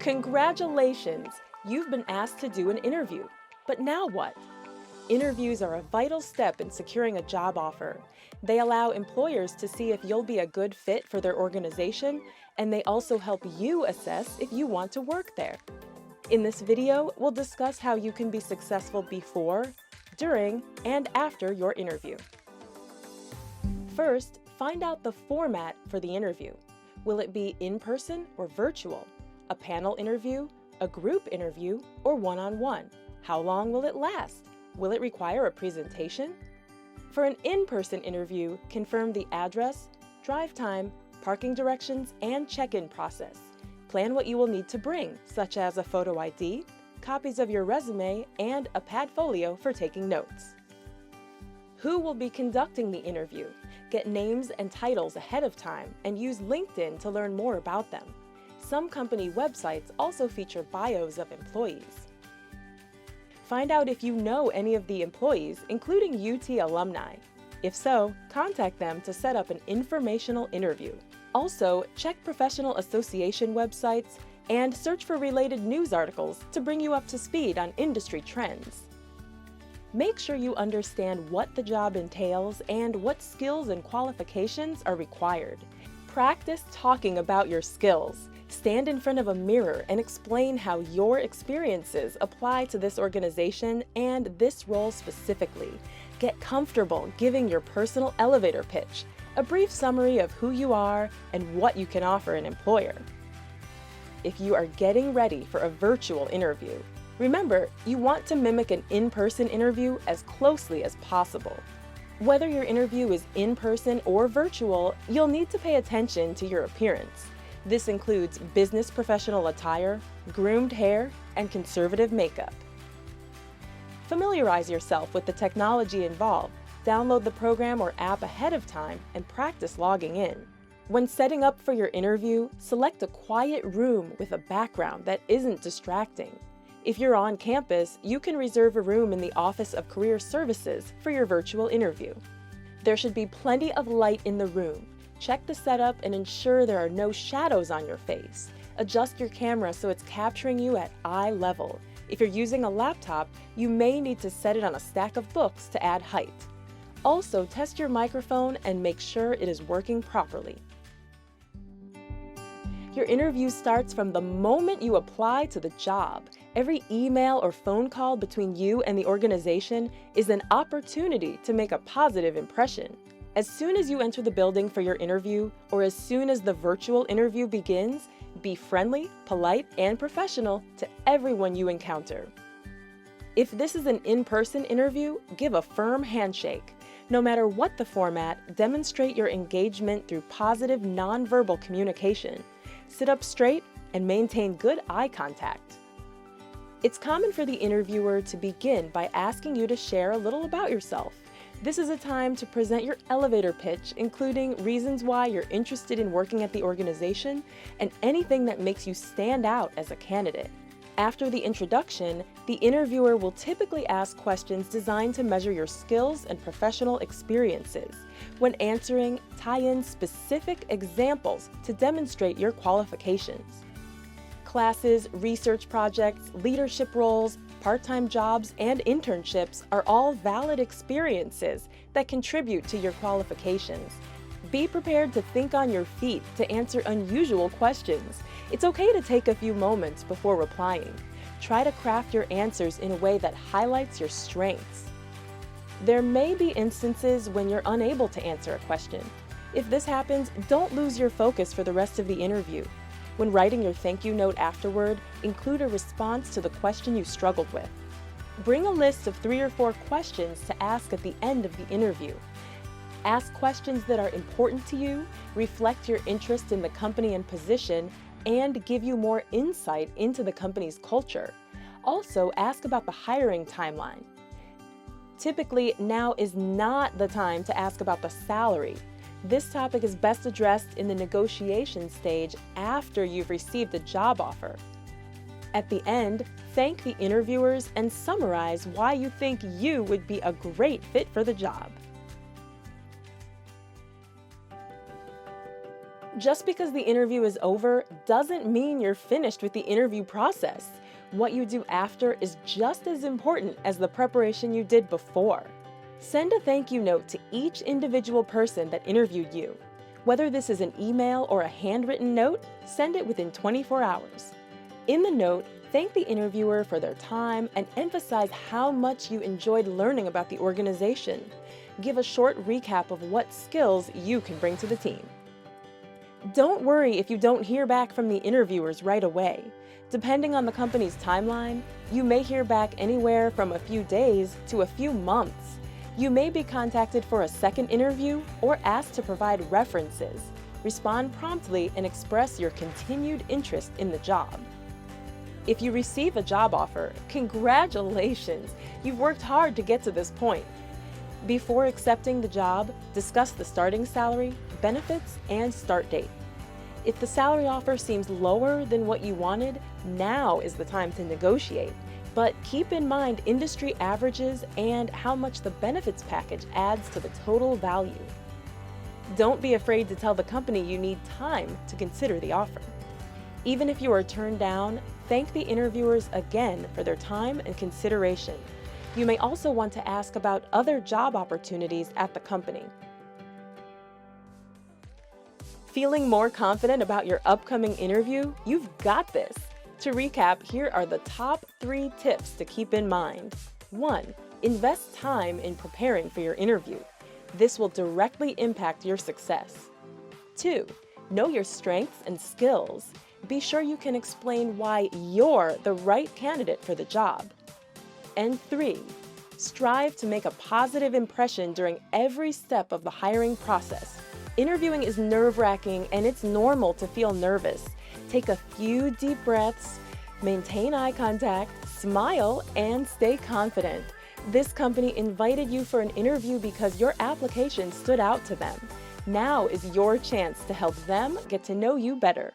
Congratulations! You've been asked to do an interview. But now what? Interviews are a vital step in securing a job offer. They allow employers to see if you'll be a good fit for their organization, and they also help you assess if you want to work there. In this video, we'll discuss how you can be successful before, during, and after your interview. First, find out the format for the interview. Will it be in person or virtual? A panel interview, a group interview, or one-on-one? How long will it last? Will it require a presentation? For an in-person interview, confirm the address, drive time, parking directions, and check-in process. Plan what you will need to bring, such as a photo ID, copies of your resume, and a Padfolio for taking notes. Who will be conducting the interview? Get names and titles ahead of time and use LinkedIn to learn more about them. Some company websites also feature bios of employees. Find out if you know any of the employees, including UT alumni. If so, contact them to set up an informational interview. Also, check professional association websites and search for related news articles to bring you up to speed on industry trends. Make sure you understand what the job entails and what skills and qualifications are required. Practice talking about your skills. Stand in front of a mirror and explain how your experiences apply to this organization and this role specifically. Get comfortable giving your personal elevator pitch, a brief summary of who you are and what you can offer an employer. If you are getting ready for a virtual interview, remember, you want to mimic an in-person interview as closely as possible. Whether your interview is in person or virtual, you'll need to pay attention to your appearance. This includes business professional attire, groomed hair, and conservative makeup. Familiarize yourself with the technology involved. Download the program or app ahead of time and practice logging in. When setting up for your interview, select a quiet room with a background that isn't distracting. If you're on campus, you can reserve a room in the Office of Career Services for your virtual interview. There should be plenty of light in the room. Check the setup and ensure there are no shadows on your face. Adjust your camera so it's capturing you at eye level. If you're using a laptop, you may need to set it on a stack of books to add height. Also, test your microphone and make sure it is working properly. Your interview starts from the moment you apply to the job. Every email or phone call between you and the organization is an opportunity to make a positive impression. As soon as you enter the building for your interview, or as soon as the virtual interview begins, be friendly, polite, and professional to everyone you encounter. If this is an in-person interview, give a firm handshake. No matter what the format, demonstrate your engagement through positive nonverbal communication. Sit up straight and maintain good eye contact. It's common for the interviewer to begin by asking you to share a little about yourself. This is a time to present your elevator pitch, including reasons why you're interested in working at the organization and anything that makes you stand out as a candidate. After the introduction, the interviewer will typically ask questions designed to measure your skills and professional experiences. When answering, tie in specific examples to demonstrate your qualifications. Classes, research projects, leadership roles, part-time jobs, and internships are all valid experiences that contribute to your qualifications. Be prepared to think on your feet to answer unusual questions. It's okay to take a few moments before replying. Try to craft your answers in a way that highlights your strengths. There may be instances when you're unable to answer a question. If this happens, don't lose your focus for the rest of the interview. When writing your thank you note afterward, include a response to the question you struggled with. Bring a list of 3 or 4 questions to ask at the end of the interview. Ask questions that are important to you, reflect your interest in the company and position, and give you more insight into the company's culture. Also, ask about the hiring timeline. Typically, now is not the time to ask about the salary. This topic is best addressed in the negotiation stage after you've received a job offer. At the end, thank the interviewers and summarize why you think you would be a great fit for the job. Just because the interview is over doesn't mean you're finished with the interview process. What you do after is just as important as the preparation you did before. Send a thank you note to each individual person that interviewed you. Whether this is an email or a handwritten note, send it within 24 hours. In the note, thank the interviewer for their time and emphasize how much you enjoyed learning about the organization. Give a short recap of what skills you can bring to the team. Don't worry if you don't hear back from the interviewers right away. Depending on the company's timeline, you may hear back anywhere from a few days to a few months. You may be contacted for a second interview or asked to provide references. Respond promptly and express your continued interest in the job. If you receive a job offer, congratulations! You've worked hard to get to this point. Before accepting the job, discuss the starting salary, benefits, and start date. If the salary offer seems lower than what you wanted, now is the time to negotiate. But keep in mind industry averages and how much the benefits package adds to the total value. Don't be afraid to tell the company you need time to consider the offer. Even if you are turned down, thank the interviewers again for their time and consideration. You may also want to ask about other job opportunities at the company. Feeling more confident about your upcoming interview? You've got this! To recap, here are the top 3 tips to keep in mind. 1. Invest time in preparing for your interview. This will directly impact your success. 2. Know your strengths and skills. Be sure you can explain why you're the right candidate for the job. And 3. Strive to make a positive impression during every step of the hiring process. Interviewing is nerve-wracking and it's normal to feel nervous. Take a few deep breaths, maintain eye contact, smile, and stay confident. This company invited you for an interview because your application stood out to them. Now is your chance to help them get to know you better.